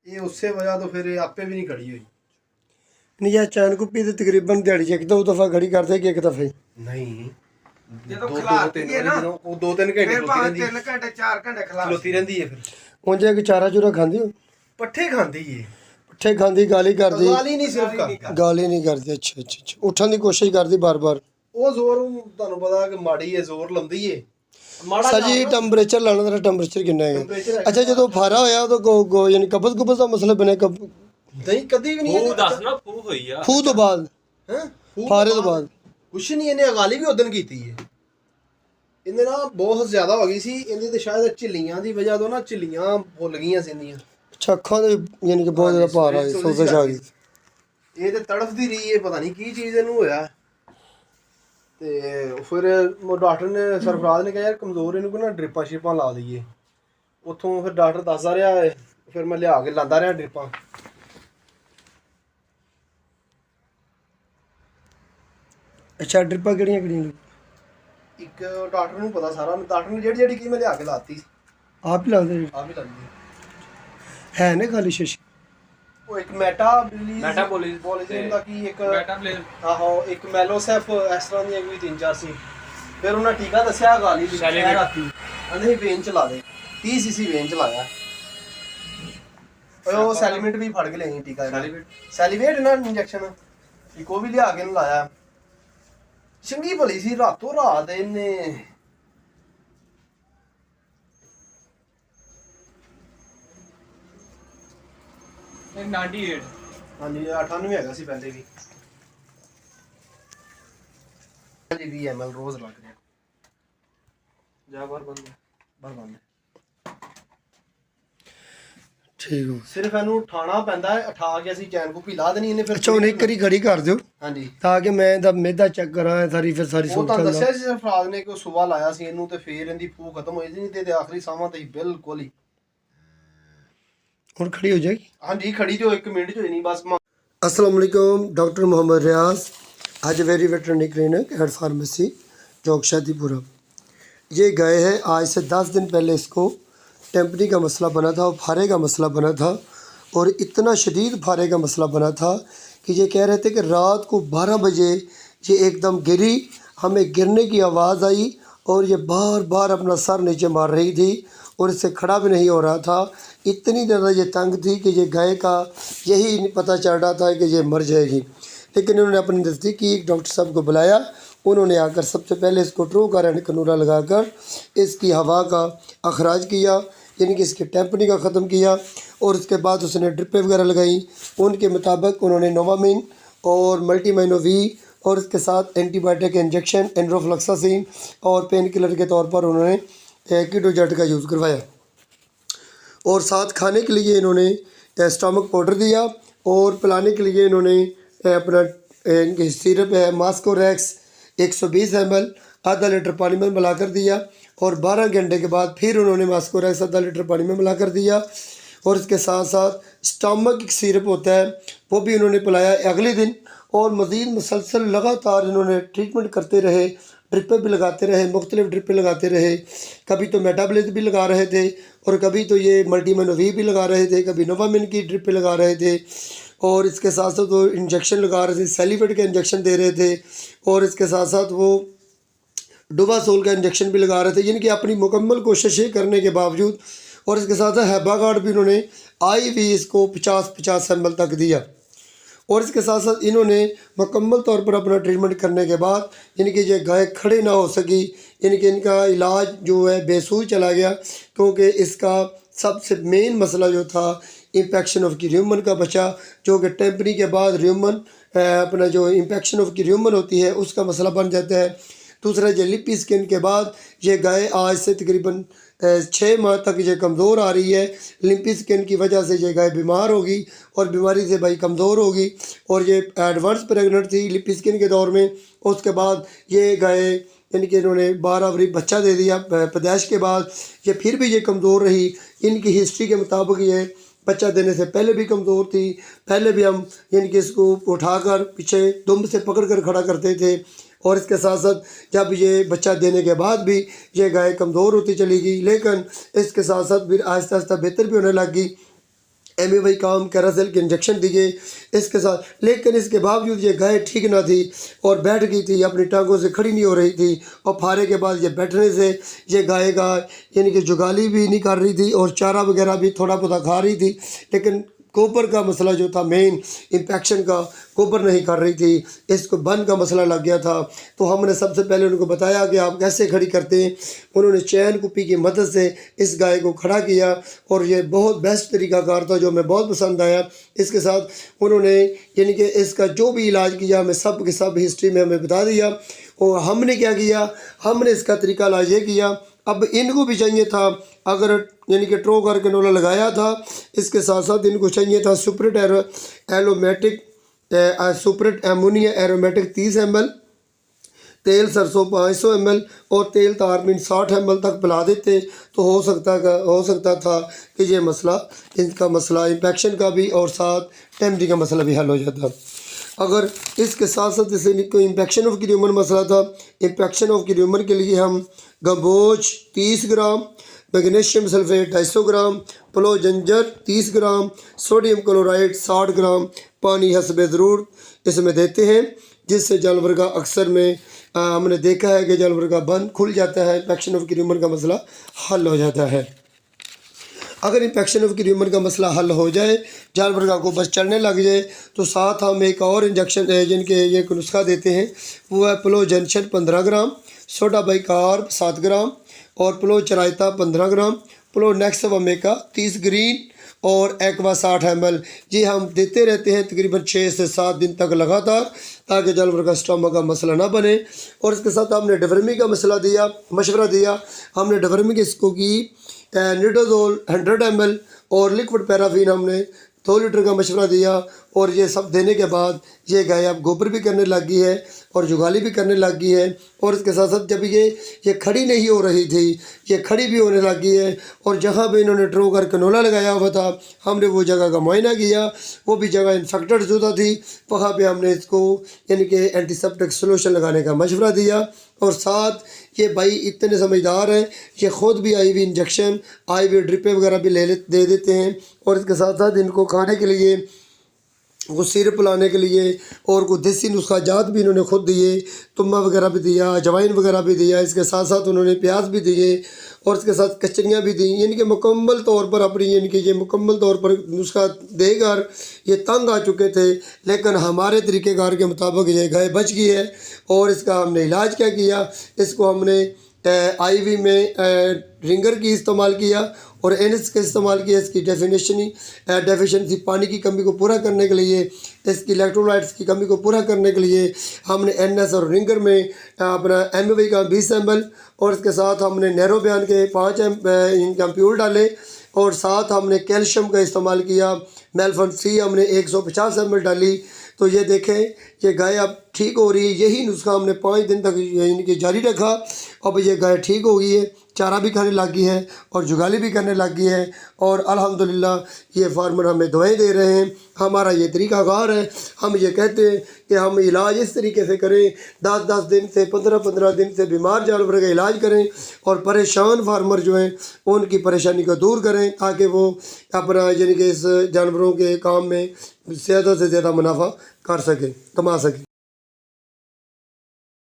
ये उससे वजह तो फिर आपे भी नहीं खड़ी हुई। नहीं यार चैन कुप्पी तो तकरीबन दिहाड़ी एक दो दफ़ा खड़ी करते कि एक दफ़े नहीं ਜਦੋਂ दो ਖਿਲਾਰਤੀ तीन है ना दिनों वो 2-3 घंटे फिर खलोती भाਵੇਂ रहती 3 घंटे 4 घंटे खिलार खलोती रहती है। फिर ਉਂਝ एक चारा चूरा खांदी हो पट्ठे खांदी है, पट्ठे खांदी गाली करदी गाली नहीं सिर्फ का गाली नहीं करदी। अच्छा अच्छा अच्छा उठन की कोशिश करदी बार बार। ਉਹ ਜ਼ੋਰ ਤੁਹਾਨੂੰ ਪਤਾ ਕਿ ਮਾੜੀ ਹੈ, ਜ਼ੋਰ ਲੰਦੀ ਹੈ ਮਾੜਾ सर जी टैंपरेचर लाना तेरा टैंपरेचर कितना है? Temperature अच्छा जो फारा होया तो गो यानी कब्ज कुब्ज का मसला बने कब ਨਹੀਂ ਕਦੀ ਵੀ ਨਹੀਂ ਫੂ ਦੱਸ ਨਾ ਫੂ ਹੋਈ ਆ ਖੂਹ ਤੋਂ ਬਾਅਦ ਹੈ ਫਾਰੇ ਤੋਂ ਬਾਅਦ ਕੁਛ ਨਹੀਂ, ਇਹਨੇ ਅਗਾਲੀ ਵੀ ਉਦਣ ਕੀਤੀ ਹੈ। ਇਹਦੇ ਨਾਲ ਬਹੁਤ ਜ਼ਿਆਦਾ ਹੋ ਗਈ ਸੀ, ਇਹਦੇ ਤੇ ਸ਼ਾਇਦ ਝਿੱਲੀਆਂ ਦੀ ਵਜ੍ਹਾ ਤੋਂ ਨਾ ਝਿੱਲੀਆਂ ਫੁੱਲ ਗਈਆਂ ਸਿੰਦੀਆਂ। अच्छा ਅੱਖਾਂ ਦੇ ਯਾਨੀ ਕਿ ਬਹੁਤ ਜ਼ਿਆਦਾ ਭਾਰ ਆ ਗਈ ਸੋਜ਼ਸ਼ ਆ ਗਈ। ਇਹ ਤੇ ਤੜਫਦੀ ਰਹੀ ਹੈ, ਪਤਾ ਨਹੀਂ ਕੀ ਚੀਜ਼ ਇਹਨੂੰ ਹੋਇਆ। ਤੇ ਫਿਰ ਉਹ ਡਾਕਟਰ ਨੇ ਸਰਫਰਾਜ਼ ਨੇ ਕਿਹਾ ਯਾਰ ਕਮਜ਼ੋਰ ਇਹਨੂੰ ਕੋਈ ਨਾ ਡ੍ਰਿਪਾਂ ਸ਼ਿਪਾਂ ਲਾ ਦਈਏ। ਉੱਥੋਂ ਫਿਰ ਡਾਕਟਰ ਦੱਸਦਾ ਰਿਹਾ ਹੈ, ਫਿਰ ਮੈਂ ਲਿਆ ਕੇ ਲਾਂਦਾ ਰਿਹਾ ਡ੍ਰਿਪਾਂ। अच्छा ड्रिपां ਕਿਹੜੀਆਂ ਕਿਹੜੀਆਂ ਇੱਕ ਡਾਕਟਰ ਨੂੰ ਪਤਾ ਸਾਰਾ, ਡਾਕਟਰ ਨੇ ਜਿਹੜੀ ਜਿਹੜੀ ਕੀ ਮੈਂ ਲਿਆ ਕੇ ਲਾਤੀ ਆਪ ਹੀ ਲਾਉਂਦੇ ਆ ਵੀ ਲੱਗਦੀ ਹੈ ਨੇ ਖਾਲੀ ਸ਼ੀਸ਼ੇ। ਉਹ ਇੱਕ ਮੈਟਾ ਮੈਟਾਬੋਲਿਜ਼ਮ ਬੋਲਿਜ਼ਮ ਦਾ ਕੀ ਇੱਕ ਮੈਟਾਬੋਲਿਜ਼ਮ ਆਹੋ ਇੱਕ ਮੈਲੋਸੈਫ ਇਸ ਤਰ੍ਹਾਂ ਦੀਆਂ ਵੀ 3-4 ਸੀ। ਫਿਰ ਉਹਨਾਂ ਟੀਕਾ ਦੱਸਿਆ ਗਾਲੀ ਵੀ ਰਾਤੀ ਅੰਨੇ ਵੇਨ ਚਲਾ ਦੇ 30 ਸੀਸੀ ਵੇਨ ਚਲਾਇਆ। ਉਹ ਸੈਲੀਮੈਂਟ ਵੀ ਫੜ ਕੇ ਲਈ ਟੀਕਾ ਸੈਲੀਵੇਟ ਨਾ ਇੰਜੈਕਸ਼ਨ ਇੱਕ ਉਹ ਵੀ ਲਿਆ ਕੇ ਨੂੰ ਲਾਇਆ। ਚੰਗੀ ਭਲੀ ਸੀ, ਰਾਤੋਂ ਰਾਤ ਇਹਨੇ ਇਹ 98 ਹਾਂਜੀ 98 ਹੈਗਾ ਸੀ ਪਹਿਲੇ ਵੀ। ਹਾਂਜੀ 20 ml ਰੋਜ਼ ਲੱਗ ਰਿਹਾ ਜਾ ਬਾਰ ਬੰਦ ਬੰਦ। ਠੀਕ ਹੋ ਸਿਰਫ ਇਹਨੂੰ ਉਠਾਣਾ ਪੈਂਦਾ ਹੈ, ਉਠਾ ਕੇ ਅਸੀਂ ਚੈਨ ਕੁਪੀ ਲਾ ਦੇਣੀ ਇਹਨੇ। ਫਿਰ ਅੱਛਾ ਹੁਣ ਇੱਕ ਵਾਰੀ ਖੜੀ ਕਰ ਦਿਓ ਹਾਂਜੀ ਤਾਂ ਕਿ ਮੈਂ ਇਹਦਾ ਮਿਹਦਾ ਚੈੱਕ ਕਰਾਂ ਸਾਰੀ ਫਿਰ ਸਾਰੀ ਉਹ ਸੋਚ ਤਾਂ ਦੱਸਿਆ ਸੀ ਸਰਫਰਾਜ਼ ਨੇ ਕਿ ਉਹ ਸੁਬਾ ਲਾਇਆ ਸੀ ਇਹਨੂੰ ਤੇ ਫਿਰ ਇਹਦੀ ਫੂ ਖਤਮ ਹੋਈ ਸੀ, ਨਹੀਂ ਤੇ ਆਖਰੀ ਸਾਹਾਂ ਤੇ ਹੀ ਬਿਲਕੁਲ ਹੀ। ਹੁਣ ਖੜੀ ਹੋ ਜਾਏਗੀ। ਹਾਂਜੀ ਖੜੀ ਤੇ 1 ਮਿੰਟ ਚ ਹੋਈ ਨਹੀਂ ਬਸ। अस्सलाम वालेकुम डॉक्टर मोहम्मद रियाज हज very veterinary clinic head pharmacy Chowk Shadipura. ये गए हैं आज से 10 दिन पहले इसको टेम्पनी का मसला बना था और फारे का मसला बना था और इतना शदीद फारे का मसला बना था कि ये कह रहे थे कि रात को 12 बजे ये एकदम गिरी, हमें गिरने की आवाज़ आई और ये बार बार अपना सर नीचे मार रही थी और इससे खड़ा भी नहीं हो रहा था। इतनी ज़्यादा ये तंग थी कि ये गाय का यही पता चल रहा था कि ये मर जाएगी। लेकिन इन्होंने अपने नज़दीकी एक डॉक्टर साहब को बुलाया, उन्होंने आकर सबसे पहले इसको ट्रू करंट कनूरा लगाकर इसकी हवा का अखराज किया, यानी कि इसकी टेम्पनी का ख़त्म किया और उसके बाद उसने ड्रिपें वगैरह लगाई। उनके मुताबिक उन्होंने नोवामिन और मल्टीमाइनो वी और इसके साथ एंटीबायोटिक इंजेक्शन एंड्रोफ्लक्सासिन और पेन किलर के तौर पर उन्होंने कीटोजेट का यूज़ करवाया और साथ खाने के लिए इन्होंने स्टमक पाउडर दिया और पिलाने के लिए इन्होंने अपना सिरप है मास्कोरेक्स 120 ml आधा लीटर पानी में मिलाकर दिया और 12 घंटे के बाद फिर उन्होंने मास्कोरेक्स आधा लीटर पानी में मिलाकर दिया और इसके साथ साथ स्टमक सिरप होता है वो भी इन्होंने पिलाया अगले दिन। और मज़ीद मुसलसल लगातार इन्होंने ट्रीटमेंट करते रहे, ड्रिपें भी लगाते रहे, मुख्तलिफ ड्रिपें लगाते रहे। कभी तो मेटाबोलिज़म भी लगा रहे थे और कभी तो ये मल्टीमाइनो वी भी लगा रहे थे, कभी नोवामिन की ड्रिपें लगा रहे थे और इसके साथ साथ वो इंजेक्शन लगा रहे थे, सेलिवेट के इंजेक्शन दे रहे थे और इसके साथ साथ वो डोबासोल का इंजेक्शन भी लगा रहे थे। यानी कि अपनी मुकम्मल कोशिशें करने के बावजूद और इसके साथ साथ हैबागार्ड भी इन्होंने IV इसको 50-50 ml तक दिया और इसके साथ साथ इन्होंने मुकम्मल तौर पर अपना ट्रीटमेंट करने के बाद यानी कि ये गाय खड़े ना हो सकी, यानी कि इनका इलाज जो है बेसूर चला गया क्योंकि इसका सबसे मेन मसला जो था इन्फेक्शन ऑफ की र्यूमन का बचा, जो कि टेम्पनी के बाद र्यूमन अपना जो इन्फेक्शन ऑफ की र्यूमन होती है उसका मसला बन जाता है। दूसरा ये लिपी स्किन के बाद ये गाय आज से तकरीबन 6 माह तक ये कमज़ोर आ रही है। लिपी स्किन की वजह से ये गाय बीमार होगी और बीमारी से भाई कमज़ोर होगी और ये एडवांस प्रेगनेंट थी लिपी स्किन के दौर में। उसके बाद ये गाय यानी कि इन्होंने 12 अप्रैल बच्चा दे दिया पैदाइश के बाद, ये फिर भी ये कमज़ोर रही। इनकी हिस्ट्री के मुताबिक ये बच्चा देने से पहले भी कमज़ोर थी। पहले भी हम यानी कि इसको उठाकर पीछे दुम से पकड़ कर खड़ा करते थे और इसके साथ साथ जब ये बच्चा देने के बाद भी ये गाय कमज़ोर होती चली गई, लेकिन इसके साथ साथ फिर आहिस्ता आहिस्ता बेहतर भी होने लग गई। MAY काम कैरासेल के इंजेक्शन दिए इसके साथ, लेकिन इसके बावजूद ये गाय ठीक ना थी और बैठ गई थी, अपनी टांगों से खड़ी नहीं हो रही थी। और फारे के बाद ये बैठने से ये गाय का यानी कि जुगाली भी नहीं कर रही थी और चारा वगैरह भी थोड़ा बहुत खा रही थी, लेकिन गोबर का मसला जो था मेन इन्फेक्शन का, गोबर नहीं कर रही थी, इसको बन का मसला लग गया था। तो हमने सबसे पहले उनको बताया कि आप कैसे खड़ी करते हैं। उन्होंने चैन कुप्पी की मदद से इस गाय को खड़ा किया और ये बहुत बेस्ट तरीक़ाकार था जो हमें बहुत पसंद आया। इसके साथ उन्होंने यानी कि इसका जो भी इलाज किया हमें सब के सब हिस्ट्री में हमें बता दिया। और हमने क्या किया, हमने इसका तरीका इलाज ये किया, अब इनको भी चाहिए था अगर यानी कि ट्रो करके नोला लगाया था, इसके साथ साथ इनको चाहिए था सुपरेट एरोमेटिक सुपरेट एमोनिया एरोमेटिक 30 ml, तेल सरसों 500 ml और तेल तारमीन 60 ml तक पिला देते तो हो सकता था कि ये मसला, इनका मसला इन्फेक्शन का भी और साथ टेम्परी का मसला भी हल हो जाता। अगर इसके साथ साथ जैसे कोई इन्फेक्शन ऑफ क्यूमर मसला था, इन्फेक्शन ऑफ क्यूमर के लिए हम गंबोज 30 ग्राम, मैग्नीशियम सल्फेट 250 ग्राम, पलो जंजर 30 ग्राम, सोडियम क्लोराइड 60 ग्राम, पानी हस्बे ज़रूरत इसमें देते हैं, जिससे जानवर का अक्सर में हमने देखा है कि जानवर का बंद खुल जाता है, इन्फेक्शन ऑफ क्यूमर का मसला हल हो जाता है। अगर इन्फेक्शन ऑफ क्यूमर का मसला हल हो जाए, जानवर का गोबर चढ़ने लग जाए, तो साथ हम एक और इंजेक्शन जिनके ये नुस्खा देते हैं, वो है प्लो जंक्शन 15 ग्राम, सोडा बाइकार्ब 7 ग्राम और प्लो चराइता 15 ग्राम, प्लो नेक्स वमेका 30 ग्रीन और एक्वा 60 ml। ये हम देते रहते हैं तकरीबन 6 से 7 दिन तक लगातार, ताकि जानवर का स्टमक का मसला ना बने। और इसके साथ हमने डिवर्मी का मशवरा दिया। हमने डिवर्मी इसको की निडोजोल 100 ml और लिक्विड पैराफिन हमने 2 लीटर का मशवरा दिया। और ये सब देने के बाद ये गाय अब गोबर भी करने लग गई है और जुगाली भी करने लग गई है। और इसके साथ साथ जब ये खड़ी नहीं हो रही थी, ये खड़ी भी होने लग गई है। और जहाँ भी इन्होंने ट्रो कर कनोला लगाया हुआ था, हमने वो जगह का मुआयना किया, वो भी जगह इन्फेक्टेड ज़्यादा थी, वहाँ पे हमने इसको यानी कि एंटीसेप्टिक सोल्यूशन लगाने का मशवरा दिया। और साथ ये भाई इतने समझदार हैं, ये ख़ुद भी IV इंजेक्शन IV ड्रिपें वगैरह भी दे देते हैं। और इसके साथ साथ इनको खाने के लिए वो सिरप पिलाने के लिए और कुछ देसी नुस्खा जात भी इन्होंने खुद दिए, तुम्बा वगैरह भी दिया, अजवाइन वगैरह भी दिया, इसके साथ साथ उन्होंने प्याज भी दिए और इसके साथ कचरियाँ भी दी। यानी कि मुकम्मल तौर पर अपनी यानी कि ये मुकम्मल तौर पर नुस्खा देकर ये तंग आ चुके थे, लेकिन हमारे तरीक़ेकार के मुताबिक ये गाय बच गई है। और इसका हमने इलाज क्या किया, इसको हमने IV में रिंगर की इस्तेमाल किया और NS का इस्तेमाल किया। इसकी डेफिशिएंसी पानी की कमी को पूरा करने के लिए, इसकी इलेक्ट्रोलाइट्स की कमी को पूरा करने के लिए हमने NS और रिंगर में अपना MAY का 20 ml और इसके साथ हमने नैरोबियान के 5 एम्प्यूल डाले और साथ हमने कैल्शियम का इस्तेमाल किया। मेल्फन C हमने 150 ml डाली। तो ये देखें ये गाय अब ठीक हो रही है। यही नुस्खा हमने 5 दिन तक इनकी जारी रखा। अब ये गाय ठीक हो गई है, चारा भी खाने लग गई है और जुगाली भी करने लग गई है। और अल्हम्दुलिल्लाह ये फार्मर हमें दवाएं दे रहे हैं। हमारा ये तरीक़ाकार है, हम ये कहते हैं कि हम इलाज इस तरीके से करें, 10-10 दिन से 15-15 दिन से बीमार जानवर का इलाज करें और परेशान फार्मर जो हैं उनकी परेशानी को दूर करें, ताकि वो अपना यानी कि इस जानवरों के काम में ज़्यादा से ज़्यादा मुनाफा कर सकें, कमा सकें।